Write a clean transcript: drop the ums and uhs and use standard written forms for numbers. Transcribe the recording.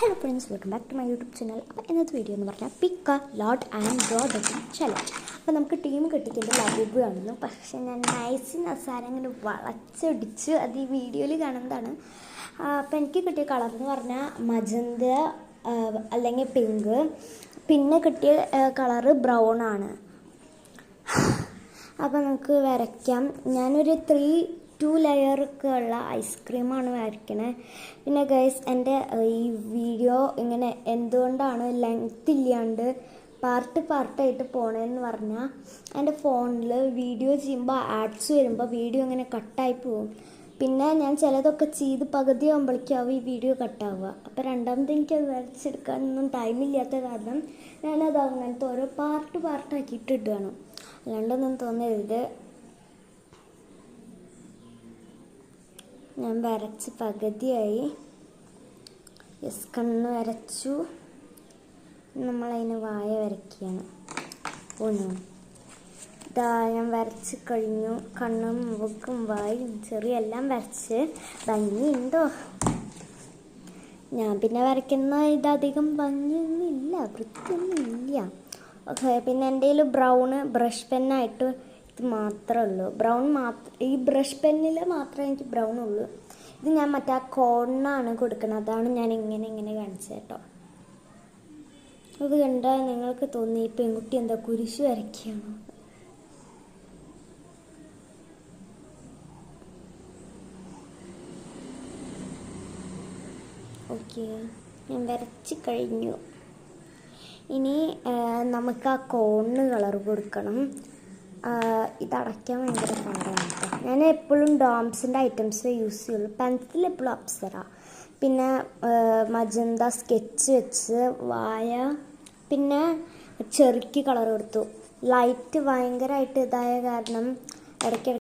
Hello friends, welcome back to my YouTube channel. അപ്പോൾ ഇന്നത്തെ video എന്ന് പറഞ്ഞാൽ pick a lot and draw the challenge. അപ്പോൾ നമുക്ക് ടീം കിട്ടിയിട്ട് ലഭ്യമാണെന്നു, പക്ഷേ ഞാൻ നസാരം ഇങ്ങനെ വളച്ചൊടിച്ച് അത് ഈ വീഡിയോയിൽ കാണുന്നതാണ്. അപ്പോൾ എനിക്ക് കിട്ടിയ കളർ എന്ന് പറഞ്ഞാൽ മജന്ത അല്ലെങ്കിൽ പിങ്ക്, പിന്നെ കിട്ടിയ കളറ് ബ്രൗൺ ആണ്. അപ്പോൾ നമുക്ക് വരയ്ക്കാം. ഞാനൊരു 2 ലെയറൊക്കെ ഉള്ള ഐസ്ക്രീമാണ് വരയ്ക്കണേ. പിന്നെ ഗൈസ്, എൻ്റെ ഈ വീഡിയോ ഇങ്ങനെ എന്തുകൊണ്ടാണ് ലെങ്ത് ഇല്ലാണ്ട് പാർട്ടായിട്ട് പോണതെന്ന് പറഞ്ഞാൽ, എൻ്റെ ഫോണിൽ വീഡിയോ ചെയ്യുമ്പോൾ ആഡ്സ് വരുമ്പോൾ വീഡിയോ ഇങ്ങനെ കട്ടായി പോകും. പിന്നെ ഞാൻ ചിലതൊക്കെ ചെയ്ത് പകുതി ആകുമ്പോഴേക്കാവും ഈ വീഡിയോ കട്ടാവുക. അപ്പോൾ രണ്ടാമത് എനിക്കത് വരച്ചെടുക്കാനൊന്നും ടൈമില്ലാത്ത കാരണം ഞാനത് അങ്ങനത്തെ ഓരോ പാർട്ടാക്കിയിട്ട് ഇടുകയാണ്. അല്ലാണ്ടൊന്നും തോന്നരുത്. ഞാൻ വരച്ച് പകുതിയായി. കണ്ണ് വരച്ചു. നമ്മളതിന് വായ വരയ്ക്കുകയാണ്. ഇതാ ഞാൻ വരച്ച് കഴിഞ്ഞു. കണ്ണും മുഖവും വായും ചെറിയ എല്ലാം വരച്ച്. ഭംഗിയുണ്ടോ? ഞാൻ പിന്നെ വരയ്ക്കുന്ന ഇതധികം ഭംഗിയൊന്നും ഇല്ല, വൃത്തിയൊന്നും ഇല്ല. ഓക്കെ, പിന്നെ എൻ്റെ കയ്യിൽ ബ്രൗണ് ബ്രഷ് പെന്നായിട്ട് ഇത് മാത്രമേ ഉള്ളൂ. ഈ ബ്രഷ് പെന്നിൽ മാത്രമേ എനിക്ക് ബ്രൗൺ ഉള്ളൂ. ഇത് ഞാൻ മറ്റേ കോണിനാണ് കൊടുക്കുന്നത്. അതാണ് ഞാൻ ഇങ്ങനെ കാണിച്ചത് കേട്ടോ. അത് കണ്ടാൽ നിങ്ങൾക്ക് തോന്നി ഈ പെൺകുട്ടി എന്താ കുരിശ് വരയ്ക്കുകയാണോ? ഓക്കെ, ഞാൻ വരച്ച് കഴിഞ്ഞു. ഇനി നമുക്ക് ആ കോണിന് കളർ കൊടുക്കണം. ഇതടയ്ക്കാൻ ഭയങ്കര പാടാണ് കേട്ടോ. ഞാൻ എപ്പോഴും ഡോംസിൻ്റെ ഐറ്റംസ് യൂസ് ചെയ്യുള്ളൂ. പെൻസിൽ എപ്പോഴും അപ്സര, പിന്നെ മജന്ത സ്കെച്ച് വെച്ച് വായ, പിന്നെ ചെറിക്ക് കളർ കൊടുത്തു. ലൈറ്റ് ഭയങ്കരമായിട്ട് ഇതായ കാരണം ഇടയ്ക്കിടയ്ക്ക്